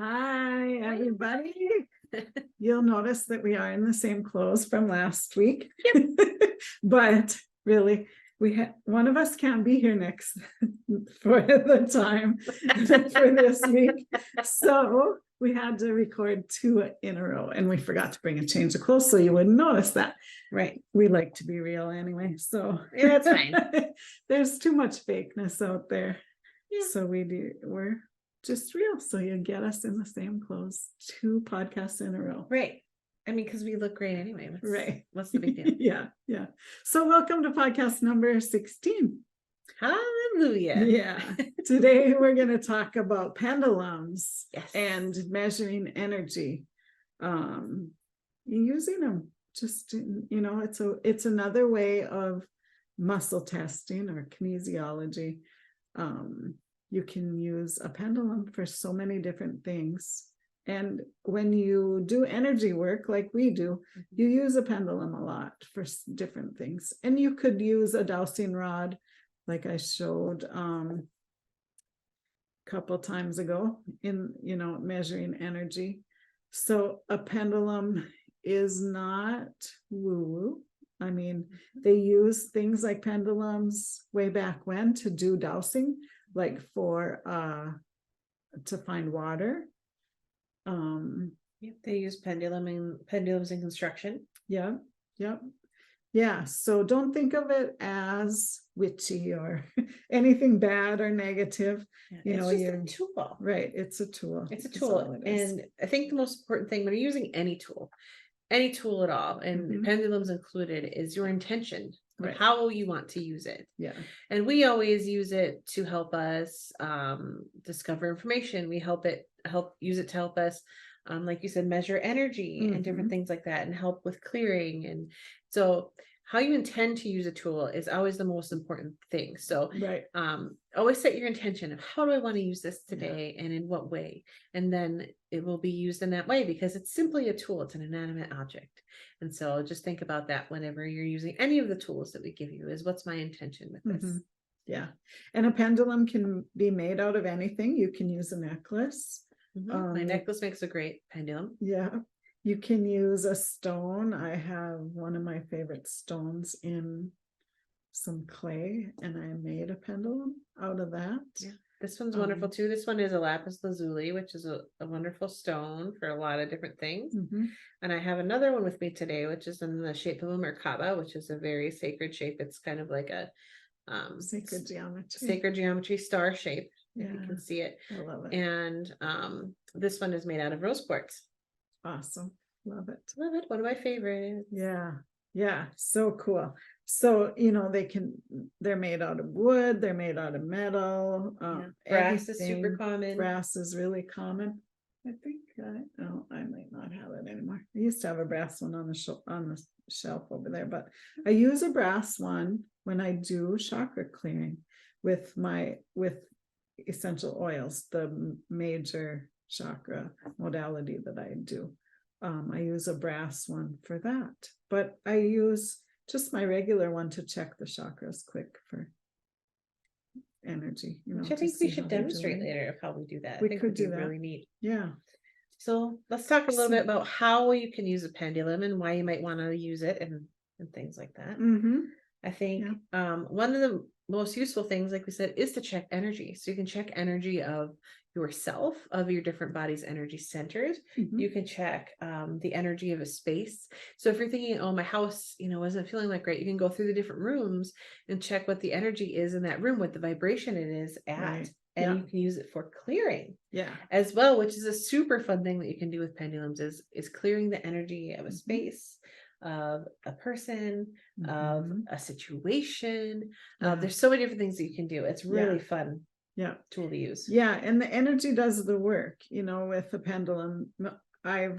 Hi, everybody. You'll notice that we are in the same clothes from last week. But really, one of us can't be here next for the time for this week. So we had to record 2 in a row, and we forgot to bring a change of clothes, so you wouldn't notice that. Right. We like to be real anyway. So Yeah, that's fine. There's too much fakeness out there. Yeah. So we're just real. So you get us in the same clothes 2 podcasts in a row. Right. I mean, because we look great anyway. Right. What's the big deal? Yeah. So welcome to podcast number 16. Hallelujah. Yeah. Today we're going to talk about pendulums. Yes. And measuring energy. Using them. Just, it's another way of muscle testing or kinesiology. You can use a pendulum for so many different things. And when you do energy work like we do, you use a pendulum a lot for different things. And you could use a dowsing rod, like I showed a couple times ago in, measuring energy. So a pendulum is not woo-woo. I mean, they use things like pendulums way back when to do dowsing, like for to find water. They use pendulums in construction. Yeah. So don't think of it as witchy or anything bad or negative. It's just a tool. Right. It's a tool. It's a tool. And I think the most important thing when you're using any tool at all, and pendulums included, is your intention. Right. How you want to use it. Yeah. And we always use it to help us discover information. We use it to help us, like you said, measure energy and different things like that, and help with clearing. And so how you intend to use a tool is always the most important thing. So right. Always set your intention of how do I want to use this today and in what way, and then it will be used in that way, because it's simply a tool. It's an inanimate object. And so just think about that whenever you're using any of the tools that we give you, is what's my intention with this. Yeah. And a pendulum can be made out of anything. You can use a necklace. My necklace makes a great pendulum. Yeah. You can use a stone. I have one of my favorite stones in some clay, and I made a pendulum out of that. Yeah. This one's wonderful too. This one is a lapis lazuli, which is a wonderful stone for a lot of different things. And I have another one with me today, which is in the shape of a Merkaba, which is a very sacred shape. It's kind of like a sacred geometry star shape. Yeah, you can see it. I love it. And this one is made out of rose quartz. Awesome. Love it. One of my favorites. Yeah. So cool. So, they're made out of wood, they're made out of metal. Brass is super common. Brass is really common. I think I might not have it anymore. I used to have a brass one on the shelf over there, but I use a brass one when I do chakra clearing with essential oils, the major chakra modality that I do. I use a brass one for that, but I use just my regular one to check the chakras quick for energy. Which I think we should demonstrate later of how we do that. We could do that. Really neat. Yeah. So let's talk a little bit about how you can use a pendulum and why you might want to use it and things like that. I think one of the most useful things, like we said, is to check energy. So you can check energy of yourself, of your different body's energy centers. You can check the energy of a space. So if you're thinking, oh, my house, isn't feeling like great, you can go through the different rooms and check what the energy is in that room, what the vibration it is at. Right. And you can use it for clearing as well, which is a super fun thing that you can do with pendulums, is clearing the energy of a space, of a person, of a situation. There's so many different things that you can do. It's really fun tool to use. And the energy does the work, with the pendulum. I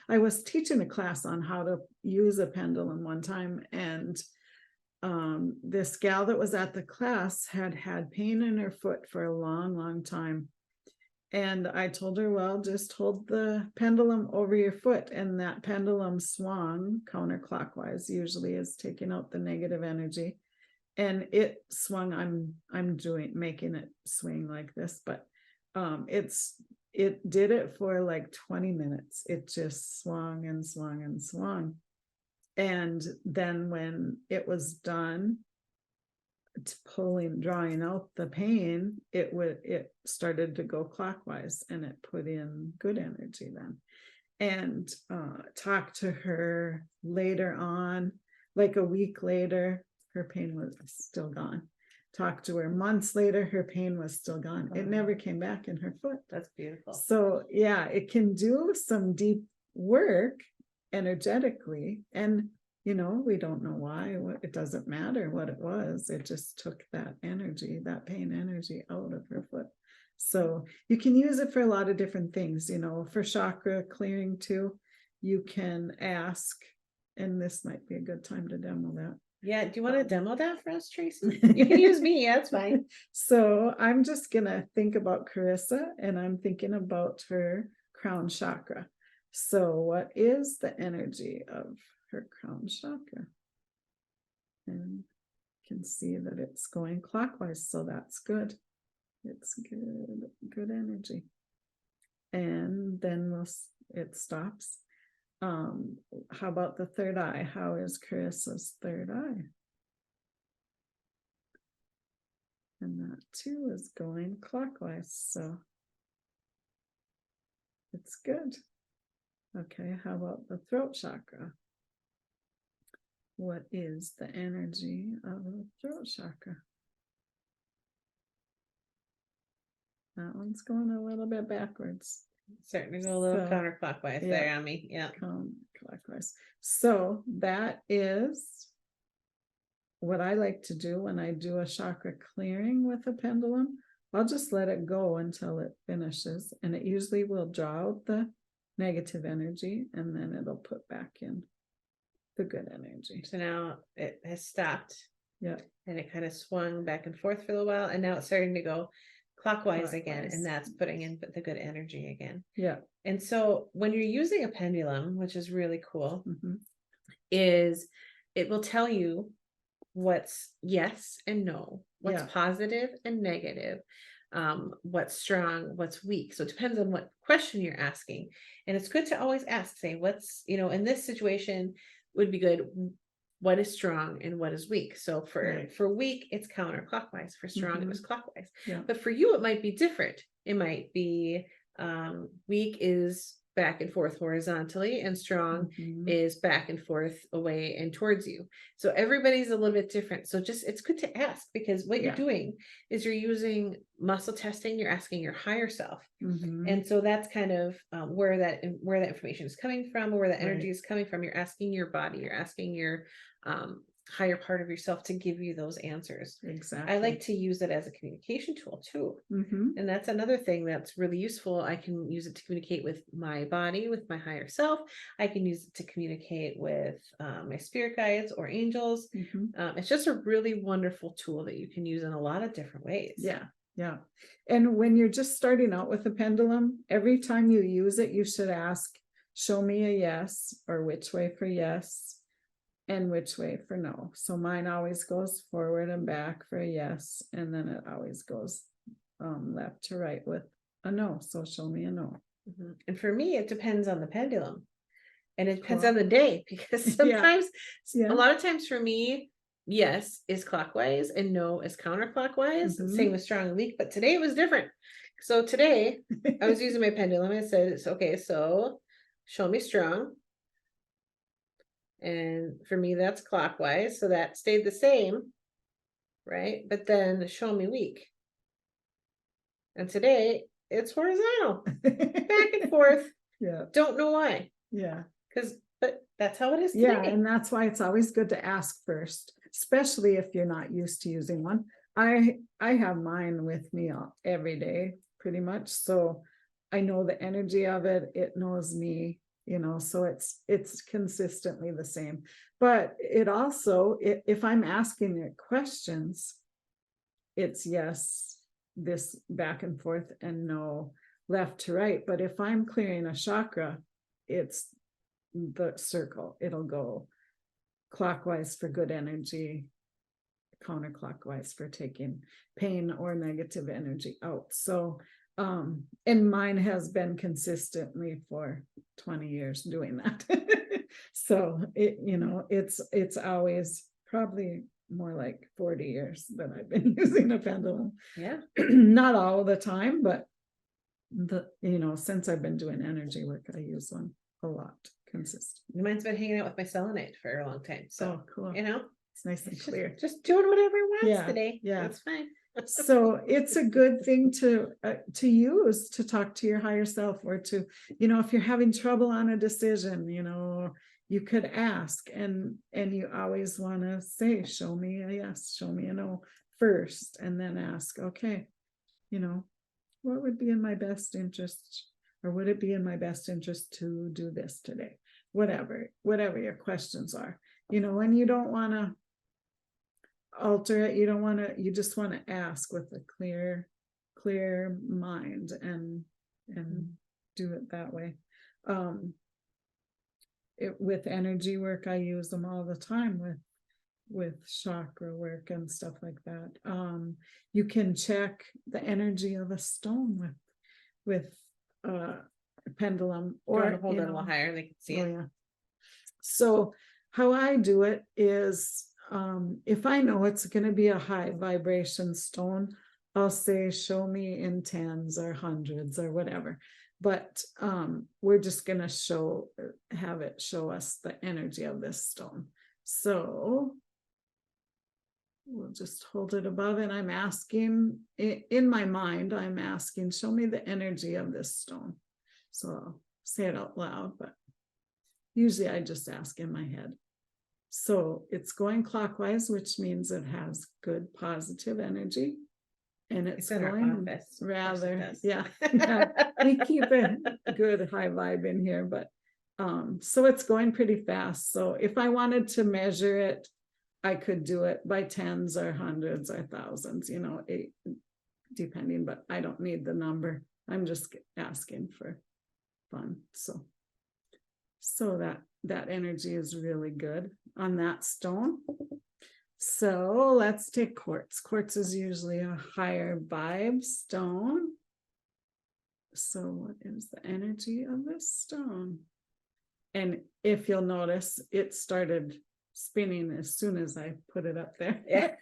was teaching a class on how to use a pendulum one time, and this gal that was at the class had pain in her foot for a long time. And I told her, well, just hold the pendulum over your foot, and that pendulum swung counterclockwise, usually is taking out the negative energy. And it swung, I'm making it swing like this, but it's it did it for like 20 minutes. It just swung and swung and swung. And then when it was done, drawing out the pain, it started to go clockwise, and it put in good energy then. And talked to her later on, like a week later, her pain was still gone. Talked to her months later, her pain was still gone. It never came back in her foot. That's beautiful. So yeah, it can do some deep work energetically, and we don't know why. It doesn't matter what it was. It just took that energy, that pain energy, out of her foot. So you can use it for a lot of different things, for chakra clearing too. You can ask, and this might be a good time to demo that. Yeah. Do you want to demo that for us, Tracy? You can use me. That's fine. So I'm just going to think about Carissa, and I'm thinking about her crown chakra. So what is the energy of her crown chakra? And you can see that it's going clockwise. So that's good. It's good energy. And then it stops. How about the third eye? How is Carissa's third eye? And that too is going clockwise. So it's good. Okay, how about the throat chakra? What is the energy of the throat chakra? That one's going a little bit backwards. Starting to go a little counterclockwise there on me. Yeah. Clockwise. So that is what I like to do when I do a chakra clearing with a pendulum. I'll just let it go until it finishes, and it usually will draw out the negative energy, and then it'll put back in the good energy. So now it has stopped. Yeah. And it kind of swung back and forth for a little while, and now it's starting to go clockwise again, and that's putting in the good energy again. Yeah. And so when you're using a pendulum, which is really cool, is it will tell you what's yes and no, what's positive and negative, what's strong, what's weak. So it depends on what question you're asking. And it's good to always ask, say, what's, in this situation would be good. What is strong and what is weak? So for weak, it's counterclockwise. For strong, it was clockwise. Yeah. But for you, it might be different. It might be weak is back and forth horizontally, and strong is back and forth away and towards you. So everybody's a little bit different. So it's good to ask, because what you're doing is you're using muscle testing. You're asking your higher self. And so that's kind of where that information is coming from, or where the energy is coming from. You're asking your body, you're asking your higher part of yourself to give you those answers. Exactly. I like to use it as a communication tool too. And that's another thing that's really useful. I can use it to communicate with my body, with my higher self. I can use it to communicate with my spirit guides or angels. It's just a really wonderful tool that you can use in a lot of different ways. Yeah. And when you're just starting out with a pendulum, every time you use it, you should ask, show me a yes, or which way for yes, and which way for no. So mine always goes forward and back for a yes, and then it always goes left to right with a no. So show me a no. And for me, it depends on the pendulum, and it depends on the day, because sometimes a lot of times for me, yes is clockwise and no is counterclockwise. Same with strong and weak, but today it was different. So today I was using my pendulum. I said, okay, so show me strong. And for me, that's clockwise. So that stayed the same, right? But then show me weak. And today it's horizontal, back and forth. Don't know why. But that's how it is today. And that's why it's always good to ask first, especially if you're not used to using one. I have mine with me every day, pretty much. So I know the energy of it. It knows me. So it's consistently the same. But it also, if I'm asking it questions, it's yes, this back and forth, and no, left to right. But if I'm clearing a chakra, it's the circle. It'll go clockwise for good energy, counterclockwise for taking pain or negative energy out. So And mine has been consistently for 20 years doing that. So it's always probably more like 40 years that I've been using a pendulum. Yeah. Not all the time, but since I've been doing energy work, I use one a lot, consistent. Mine's been hanging out with my selenite for a long time. So, cool. It's nice and clear. Just doing whatever it wants today. Yeah. That's fine. So it's a good thing to use to talk to your higher self, or to, if you're having trouble on a decision, you could ask, and you always want to say, show me a yes, show me a no first, and then ask, okay, what would be in my best interest, or would it be in my best interest to do this today? Whatever your questions are, and you don't want to alter it. You just want to ask with a clear mind and do it that way. With energy work, I use them all the time with chakra work and stuff like that. You can check the energy of a stone with a pendulum, or hold it a little higher, they can see it. Yeah. So how I do it is, if I know it's going to be a high vibration stone, I'll say, show me in tens or hundreds or whatever. But we're just going to have it show us the energy of this stone. So we'll just hold it above, and I'm asking, in my mind, I'm asking, show me the energy of this stone. So I'll say it out loud, but usually I just ask in my head. So it's going clockwise, which means it has good positive energy. And it's going rather, yeah. We keep a good high vibe in here, but so it's going pretty fast. So if I wanted to measure it, I could do it by tens or hundreds or thousands, depending, but I don't need the number. I'm just asking for fun. So that energy is really good on that stone. So let's take quartz. Quartz is usually a higher vibe stone. So what is the energy of this stone? And if you'll notice, it started spinning as soon as I put it up there. Yeah.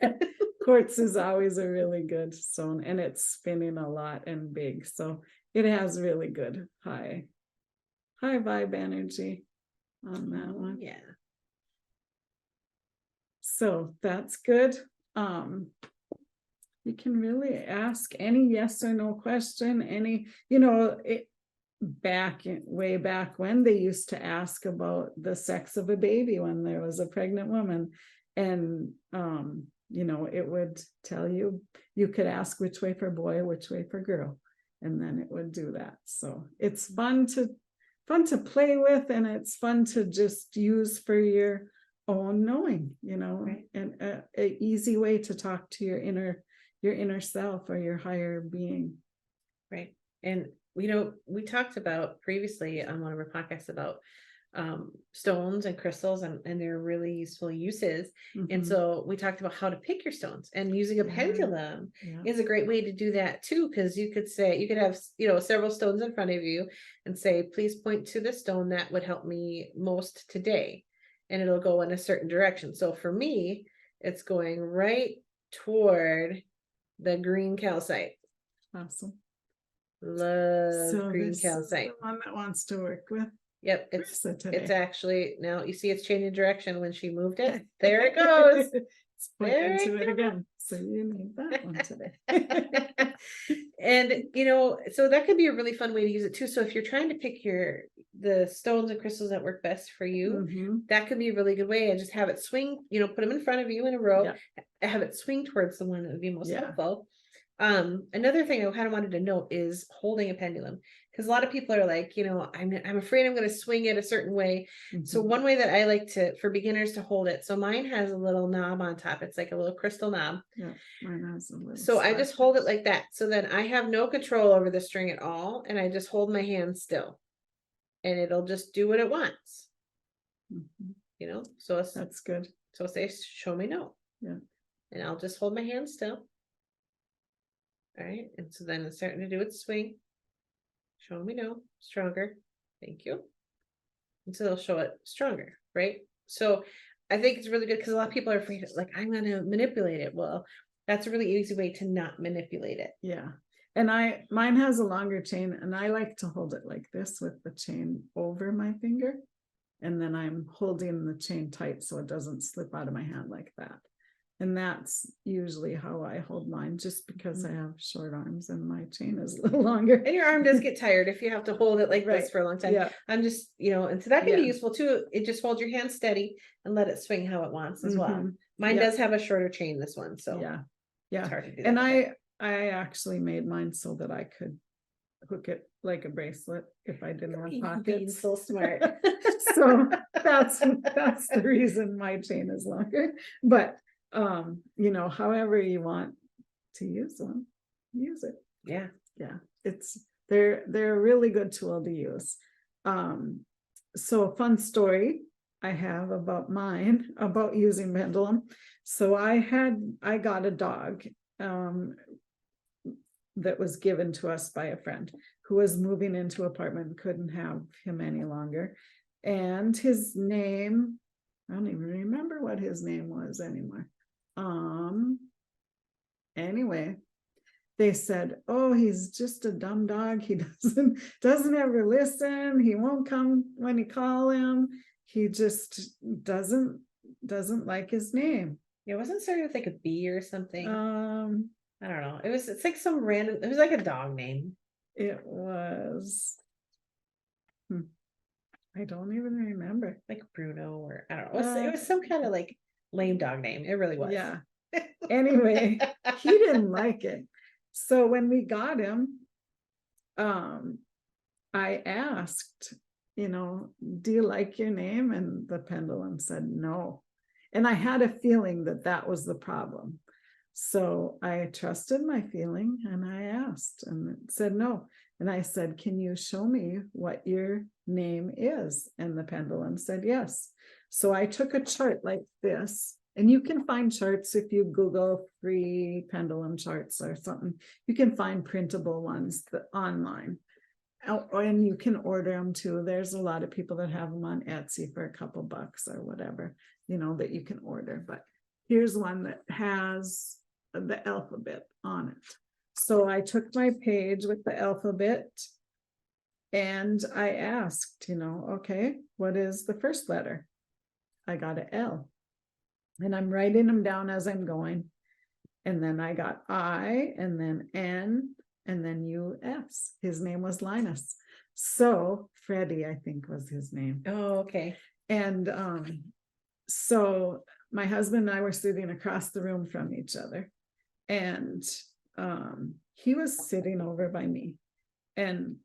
Quartz is always a really good stone, and it's spinning a lot and big. So it has really good high vibe energy on that one. Yeah. So that's good. You can really ask any yes or no question, way back when they used to ask about the sex of a baby when there was a pregnant woman, and it would tell you could ask which way for boy, which way for girl, and then it would do that. So it's fun to play with, and it's fun to just use for your own knowing, right. And a easy way to talk to your inner self or your higher being. Right. And we talked about previously on one of our podcasts about stones and crystals and their really useful uses. Mm-hmm. And so we talked about how to pick your stones, and using a pendulum is a great way to do that too, because you could have several stones in front of you and say, please point to the stone that would help me most today, and it'll go in a certain direction. So for me, it's going right toward the green calcite. Awesome. Love green calcite. The one that wants to work with. Yep, it's actually, now you see it's changing direction when she moved it. There it goes. It's pointing to it again. So you need that one today. And so that could be a really fun way to use it too. So if you're trying to pick the stones and crystals that work best for you, that could be a really good way. And just have it swing, put them in front of you in a row, have it swing towards the one that would be most helpful. Another thing I kind of wanted to note is holding a pendulum, because a lot of people are like, I'm afraid I'm going to swing it a certain way. Mm-hmm. So one way that I like for beginners to hold it. So mine has a little knob on top. It's like a little crystal knob. Yeah, mine has a little. So I just hold it like that. So then I have no control over the string at all. And I just hold my hand still, and it'll just do what it wants. Mm-hmm. So that's good. So say, show me no. Yeah. And I'll just hold my hand still. All right. And so then it's starting to do its swing. Show me no, stronger. Thank you. And so they'll show it stronger, right? So I think it's really good because a lot of people are afraid of, like, I'm going to manipulate it. Well, that's a really easy way to not manipulate it. Yeah. And mine has a longer chain, and I like to hold it like this with the chain over my finger. And then I'm holding the chain tight so it doesn't slip out of my hand like that. And that's usually how I hold mine, just because I have short arms and my chain is a little longer. And your arm does get tired if you have to hold it like this for a long time. Yeah. I'm just, and so that can be useful too. It just holds your hand steady and let it swing how it wants as well. Mine does have a shorter chain, this one. So yeah. It's hard to do that. And I actually made mine so that I could hook it like a bracelet if I didn't have pockets. Being so smart. So that's the reason my chain is longer. But however you want to use one, use it. Yeah. They're a really good tool to use. So a fun story I have about using pendulum. So I got a dog that was given to us by a friend who was moving into an apartment and couldn't have him any longer. And his name, I don't even remember what his name was anymore. Anyway, they said, oh, he's just a dumb dog. He doesn't ever listen. He won't come when you call him. He just doesn't like his name. It wasn't started with like a B or something. I don't know. It's like some random, it was like a dog name. It was, I don't even remember. Like Bruno, or I don't know. It was some kind of like lame dog name. It really was. Yeah. Anyway, he didn't like it. So when we got him, I asked, do you like your name? And the pendulum said no. And I had a feeling that was the problem. So I trusted my feeling and I asked, and it said no. And I said, can you show me what your name is? And the pendulum said yes. So I took a chart like this, and you can find charts if you Google free pendulum charts or something. You can find printable ones online. And you can order them too. There's a lot of people that have them on Etsy for a couple bucks or whatever, that you can order. But here's one that has the alphabet on it. So I took my page with the alphabet and I asked, okay, what is the first letter? I got an L. And I'm writing them down as I'm going. And then I got I, and then N, and then US. His name was Linus. So Freddie, I think, was his name. Oh, okay. And so my husband and I were sitting across the room from each other. And he was sitting over by me. And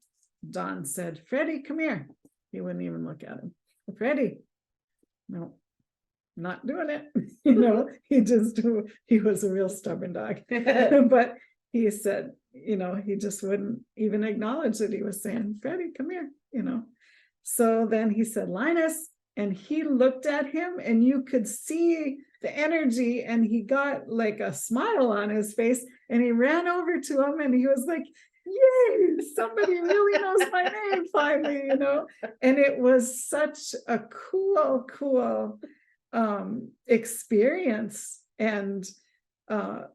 Don said, Freddie, come here. He wouldn't even look at him. Freddie. No, not doing it. He was a real stubborn dog. But he said, he just wouldn't even acknowledge that he was saying, Freddie, come here, So then he said, Linus, and he looked at him and you could see the energy, and he got like a smile on his face, and he ran over to him and he was like, yay, somebody really knows my name finally, And it was such a cool experience. And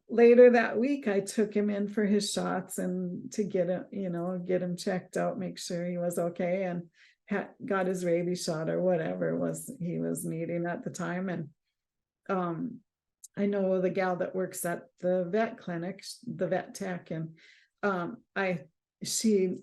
later that week I took him in for his shots and to get him checked out, make sure he was okay, and got his rabies shot or whatever he was needing at the time. And I know the gal that works at the vet clinic, the vet tech, and she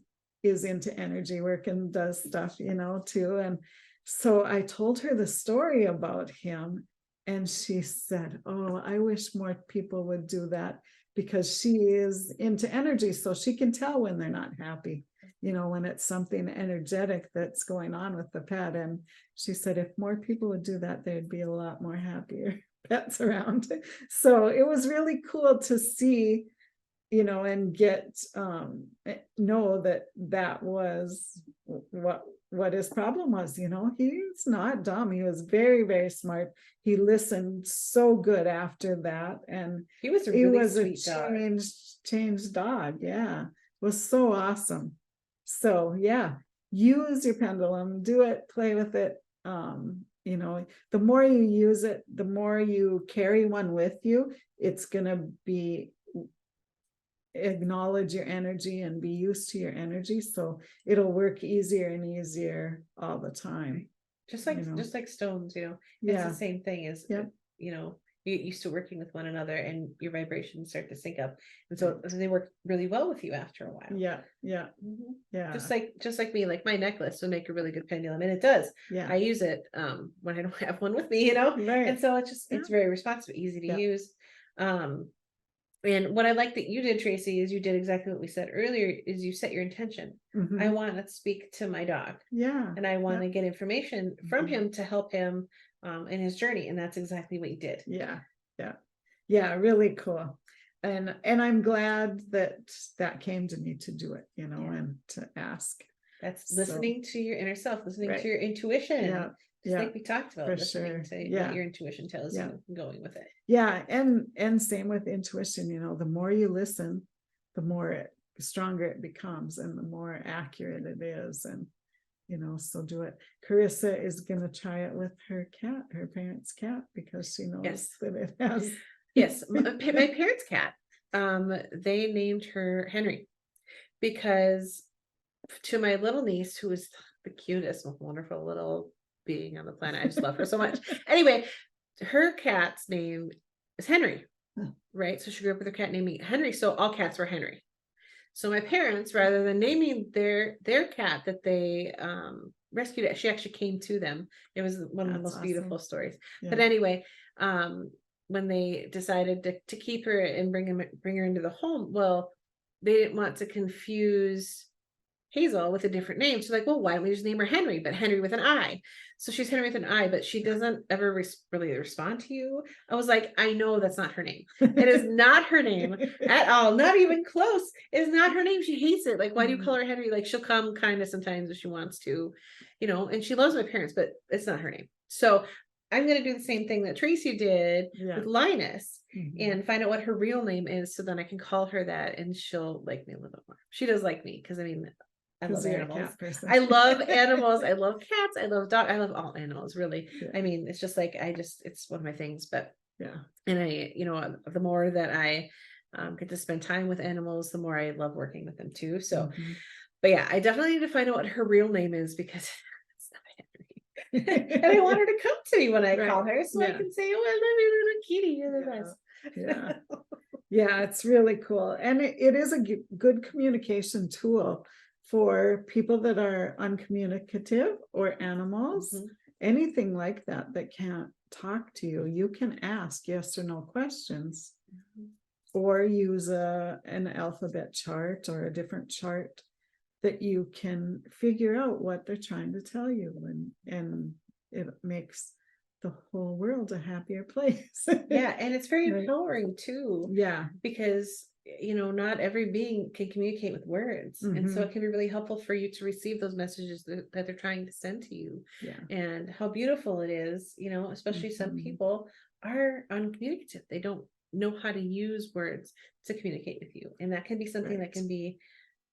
is into energy work and does stuff, too. And so I told her the story about him, and she said, oh, I wish more people would do that, because she is into energy, so she can tell when they're not happy, when it's something energetic that's going on with the pet. And she said, if more people would do that, there'd be a lot more happier pets around. So it was really cool to see, and get know that was what his problem was. He's not dumb. He was very, very smart. He listened so good after that, and he was a he really was a sweet dog. changed dog. Yeah, it was so awesome. So yeah, use your pendulum, do it, play with it. The more you use it, the more you carry one with you, it's gonna be acknowledge your energy and be used to your energy, so it'll work easier and easier all the time. Just like stones, it's Yeah. the same thing as Yep. you get used to working with one another and your vibrations start to sync up, and so they work really well with you after a while. Yeah. Yeah. Just like me, like my necklace would make a really good pendulum, and it does. Yeah. I use it when I don't have one with me, Right. and so it's very responsive, easy to use. And what I like that you did, Tracy, is you did exactly what we said earlier, is you set your intention. I want to speak to my dog. Yeah. And I want to get information from him to help him in his journey. And that's exactly what you did. Yeah. Really cool. And I'm glad that came to me to do it, and to ask. That's listening to your inner self, listening to your intuition. Yeah. Just like we talked about, listening to what your intuition tells you and going with it. Yeah. And same with intuition, the more you listen, the more stronger it becomes and the more accurate it is. And, so do it. Carissa is going to try it with her cat, her parents' cat, because she knows that it has. Yes. My parents' cat, they named her Henry because to my little niece, who is the cutest, most wonderful little being on the planet. I just love her so much. Anyway, her cat's name is Henry, right? So she grew up with her cat named Henry. So all cats were Henry. So my parents, rather than naming their cat that they rescued, she actually came to them. It was one of the most beautiful stories. Yeah. But anyway, when they decided to keep her and bring her into the home, well, they didn't want to confuse Hazel with a different name. She's like, well, why don't we just name her Henry, but Henry with an I? So she's Henry with an I, but she doesn't ever really respond to you. I was like, I know that's not her name. It is not her name at all. Not even close. It is not her name. She hates it. Like, why do you call her Henry? Like, she'll come kind of sometimes if she wants to, and she loves my parents, but it's not her name. So I'm going to do the same thing that Tracy did with Linus and find out what her real name is. So then I can call her that and she'll like me a little bit more. She does like me because I love animals. I love animals. I love cats. I love dogs. I love all animals, really. Yeah. I mean, it's just like, it's one of my things, but and the more that I get to spend time with animals, the more I love working with them too. So, but yeah, I definitely need to find out what her real name is because it's not Henry. And I want her to come to me when I call her so I can say, oh, I love you, little kitty. You're the best. Yeah, it's really cool. And it is a good communication tool for people that are uncommunicative or animals, anything like that can't talk to you. You can ask yes or no questions or use an alphabet chart or a different chart that you can figure out what they're trying to tell you, and it makes the whole world a happier place. And it's very empowering too. Because not every being can communicate with words. And so it can be really helpful for you to receive those messages that they're trying to send to you. And how beautiful it is, especially some people are uncommunicative. They don't know how to use words to communicate with you. And that can be something that can be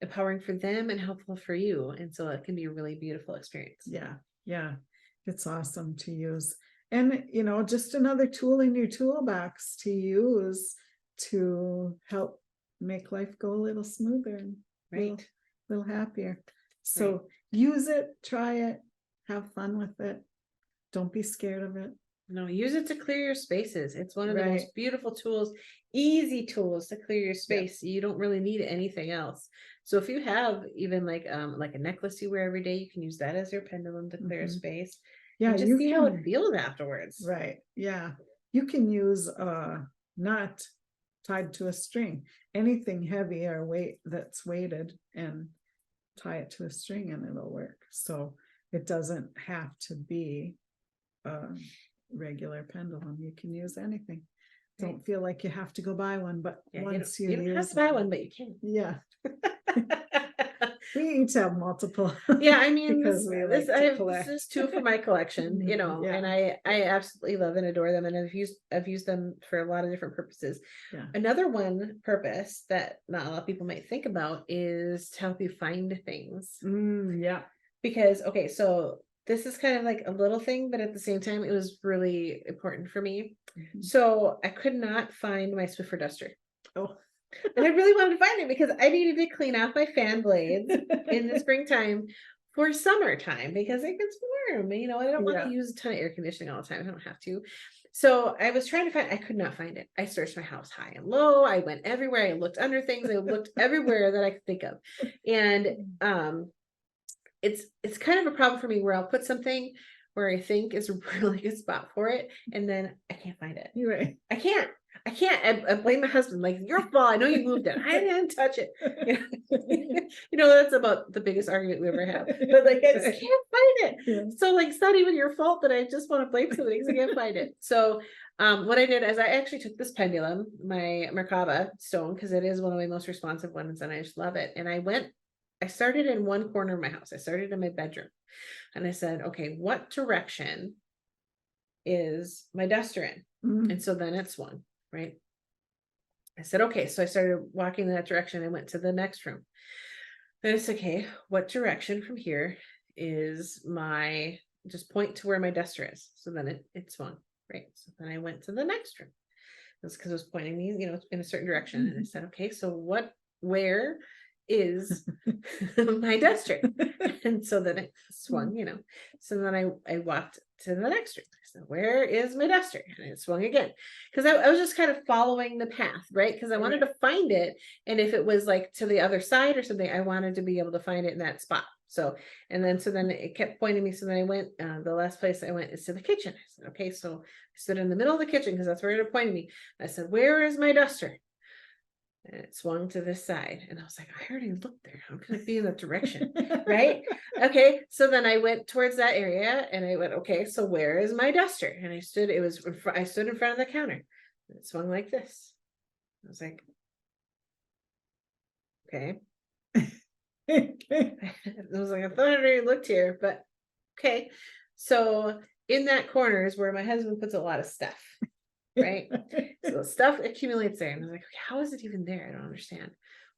empowering for them and helpful for you. And so it can be a really beautiful experience. Yeah. It's awesome to use. And, just another tool in your toolbox to use to help make life go a little smoother and a little happier. So use it, try it, have fun with it. Don't be scared of it. No, use it to clear your spaces. It's one of the most beautiful tools, easy tools to clear your space. You don't really need anything else. So if you have even like a necklace you wear every day, you can use that as your pendulum to clear a space. And just see how it feels afterwards. You can use not tied to a string, anything heavy or weight that's weighted, and tie it to a string and it'll work. So it doesn't have to be a regular pendulum. You can use anything. Don't feel like you have to go buy one, but once you don't have to buy one, but you can. We each have multiple. Yeah, I mean, because we like to collect. This is two for my collection, you know, Yeah. and I absolutely love and adore them, and I've used them for a lot of different purposes. Yeah. Another one purpose that not a lot of people might think about is to help you find things. Yeah. Because, okay, so this is kind of like a little thing, but at the same time, it was really important for me. So I could not find my Swiffer duster. Oh. And I really wanted to find it because I needed to clean off my fan blades in the springtime for summertime because it gets warm. You know, I don't want to use a ton of air conditioning all the time. I don't have to. So I was trying to find, I could not find it. I searched my house high and low. I went everywhere. I looked under things. I looked everywhere that I could think of. And it's kind of a problem for me where I'll put something where I think is a really good spot for it, and then I can't find it. You're right. I can't. I blame my husband. Like, your fault. I know you moved it. I didn't touch it. You know, that's about the biggest argument we ever have. But like, I just can't find it. Yeah. So like, it's not even your fault that I just want to blame somebody because I can't find it. So what I did is I actually took this pendulum, my Merkaba stone, because it is one of my most responsive ones, and I just love it. And I started in one corner of my house. I started in my bedroom, and I said, okay, what direction is my duster in? And so then it swung, right? I said, okay. So I started walking in that direction. I went to the next room. Then it's okay, what direction from here is just point to where my duster is. So then it swung, right? So then I went to the next room. That's because it was pointing me, you know, in a certain direction. And I said, okay, so where is my duster? And so then it swung, you know. So then I walked to the next room. I said, where is my duster? And it swung again. Because I was just kind of following the path, right? Because I wanted to find it. And if it was like to the other side or something, I wanted to be able to find it in that spot. So then it kept pointing me. So then I went, the last place I went is to the kitchen. I said, okay, so I stood in the middle of the kitchen because that's where it pointed me. I said, where is my duster? And it swung to this side. And I was like, I already looked there. How can it be in that direction? Right? Okay. So then I went towards that area and I went, okay, so where is my duster? And I stood in front of the counter. And it swung like this. I was like, okay. I was like, I thought I already looked here, but okay. So in that corner is where my husband puts a lot of stuff. Right? So stuff accumulates there. And I was like, okay, how is it even there? I don't understand.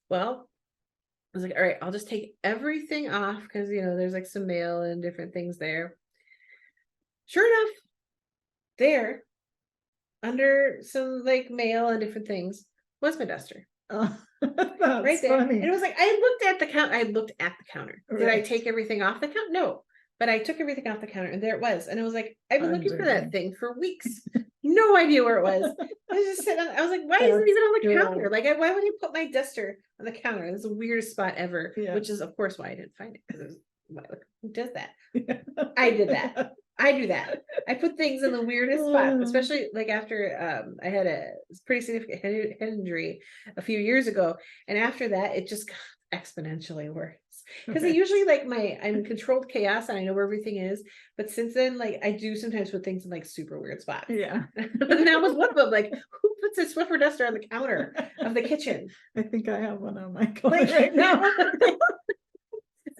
Well, I was like, all right, I'll just take everything off because, you know, there's like some mail and different things there. Sure enough, there, under some like mail and different things, was my duster. Oh, that's right there. funny. And it was like, I looked at the counter. Right. Did I take everything off the counter? No. But I took everything off the counter and there it was. And I was like, I've been looking for that thing for weeks. No idea where it was. I was just sitting on, I was like, why isn't it even on the counter? Like, why would you put my duster on the counter? It's the weirdest spot ever, which is, of course, why I didn't find it. Because who does that? I did that. I do that. I put things in the weirdest spot, especially like after I had a pretty significant head injury a few years ago. And after that, it just got exponentially worse. Because I usually I'm in controlled chaos and I know where everything is. But since then, like I do sometimes put things in like super weird spots. Yeah. But that was one of them. Like, who puts a Swiffer duster on the counter of the kitchen? I think I have one on my counter right now.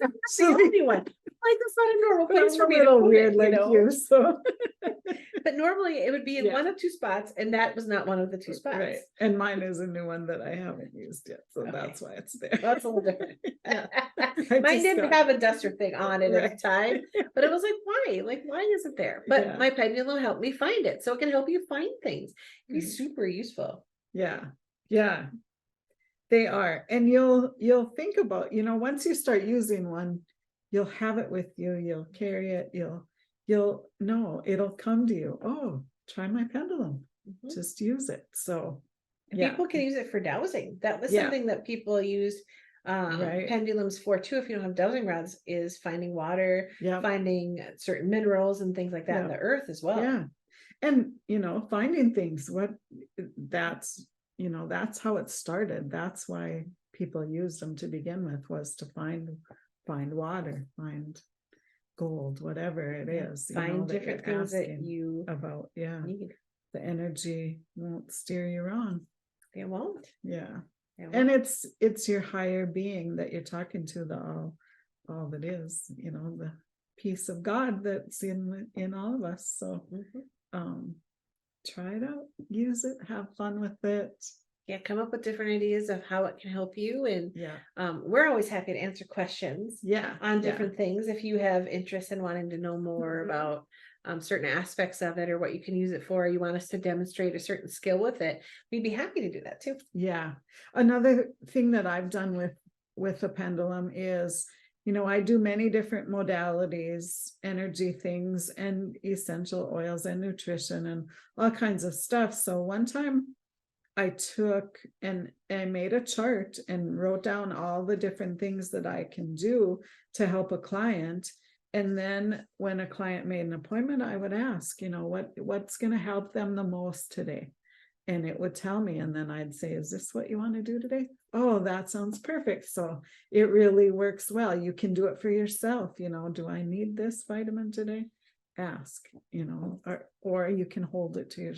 That's the only one. Like, that's not a normal place for me to put weird, it, like you. So, but normally it would be in one of two spots, and that was not one of the two spots. Right. And mine is a new one that I haven't used yet, so that's why it's there. That's a little different. Mine didn't have a duster thing on it at the time, but it was like, why? Like, why is it there? But my pendulum helped me find it, so it can help you find things. It'd be super useful. Yeah. Yeah. They are. And you'll think about, once you start using one, you'll have it with you, you'll carry it, you'll know, it'll come to you. Oh, try my pendulum. Just use it. So people can use it for dowsing. That was something that people used pendulums for too. If you don't have dowsing rods, is finding water, finding certain minerals and things like that in the earth as well. Yeah. And finding things, that's how it started. That's why people used them to begin with, was to find water, find gold, whatever it is. Find different things that you need. The energy won't steer you wrong. It won't. Yeah. And it's your higher being that you're talking to, the all that is, the peace of God that's in all of us. So try it out, use it, have fun with it. Yeah, come up with different ideas of how it can help you. And we're always happy to answer questions on different things. If you have interest in wanting to know more about certain aspects of it, or what you can use it for, you want us to demonstrate a certain skill with it, we'd be happy to do that too. Yeah. Another thing that I've done with a pendulum is, I do many different modalities, energy things, and essential oils and nutrition and all kinds of stuff. So one time I took and I made a chart and wrote down all the different things that I can do to help a client. And then when a client made an appointment, I would ask, what's going to help them the most today? And it would tell me, and then I'd say, is this what you want to do today? Oh, that sounds perfect. So it really works well. You can do it for yourself. Do I need this vitamin today? Ask, or you can hold it to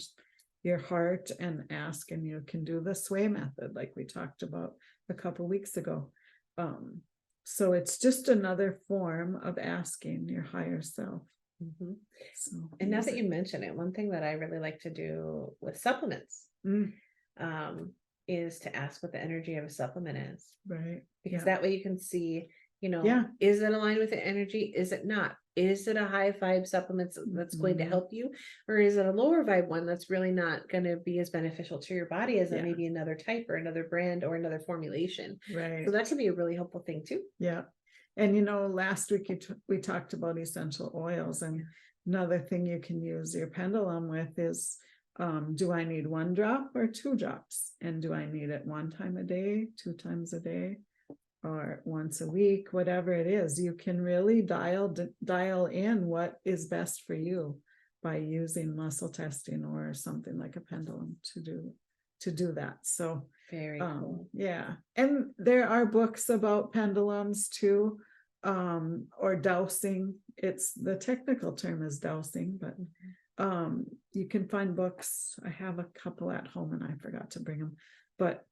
your heart and ask, and you can do the sway method like we talked about a couple weeks ago. So it's just another form of asking your higher self. So, and now that you mention it, one thing that I really like to do with supplements is to ask what the energy of a supplement is. Right. Because that way you can see, is it aligned with the energy? Is it not? Is it a high vibe supplement that's going to help you? Or is it a lower vibe one that's really not going to be as beneficial to your body as maybe another type or another brand or another formulation? Right. So that can be a really helpful thing too. Yeah. And last week we talked about essential oils, and another thing you can use your pendulum with is, do I need 1 drop or 2 drops? And do I need it 1 time a day, 2 times a day, or once a week? Whatever it is, you can really dial in what is best for you by using muscle testing or something like a pendulum to do that. So very cool. Yeah. And there are books about pendulums too, or dowsing. It's the technical term is dowsing, but you can find books. I have a couple at home and I forgot to bring them, but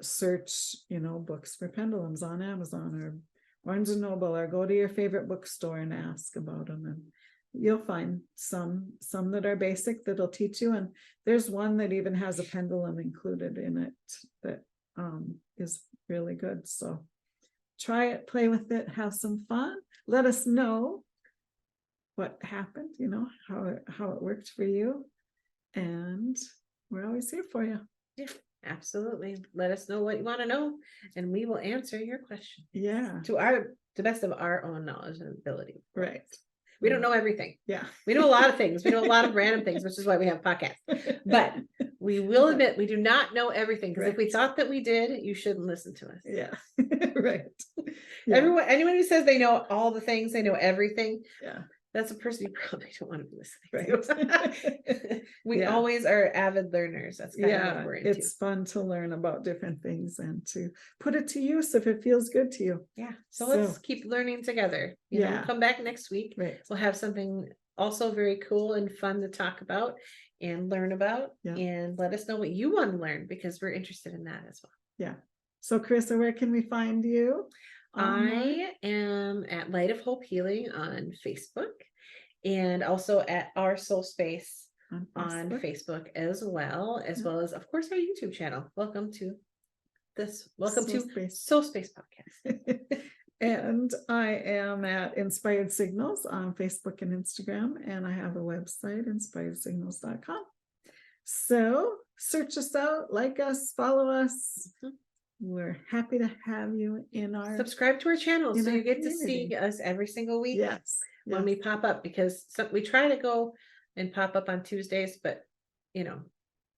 search, books for pendulums on Amazon or Barnes and Noble, or go to your favorite bookstore and ask about them. And you'll find some that are basic that'll teach you. And there's one that even has a pendulum included in it that is really good. So try it, play with it, have some fun. Let us know what happened, how it worked for you. And we're always here for you. Yeah, absolutely. Let us know what you want to know, and we will answer your question. Yeah. To the best of our own knowledge and ability. Right. We don't know everything. Yeah. We know a lot of things. We know a lot of random things, which is why we have podcasts. But we will admit we do not know everything, because if we thought that we did, you shouldn't listen to us. Yeah. Right. Yeah. Anyone who says they know all the things, they know everything. Yeah. That's a person you probably don't want to be Right. listening to. We always are avid learners. That's kind of what we're into. It's fun to learn about different things and to put it to use if it feels good to you. Yeah. So let's keep learning together. You know, come back next week. Right. We'll have something also very cool and fun to talk about and learn about. Yeah. And let us know what you want to learn, because we're interested in that as well. Yeah. So Carissa, where can we find you? I am at Light of Hope Healing on Facebook, and also at our SoulSpace on Facebook as well as of course our YouTube channel. Welcome to SoulSpace Podcast. And I am at Inspired Signals on Facebook and Instagram, and I have a website, inspiredsignals.com. So search us out, like us, follow us. We're happy to have you in our subscribe to our channel, so you get to see us every single week. Yes. When we pop up, because we try to go and pop up on Tuesdays, but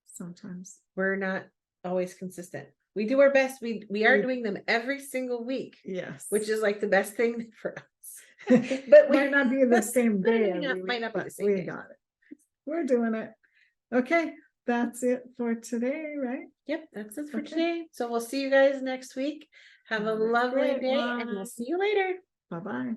sometimes we're not always consistent. We do our best. We are doing them every single week. Yes. Which is like the best thing for us. But might not be the same day. Might not be the same day. We got it. We're doing it. Okay. That's it for today, right? Yep, that's it for today. So we'll see you guys next week. Have a lovely day, and we'll see you later. Bye-bye.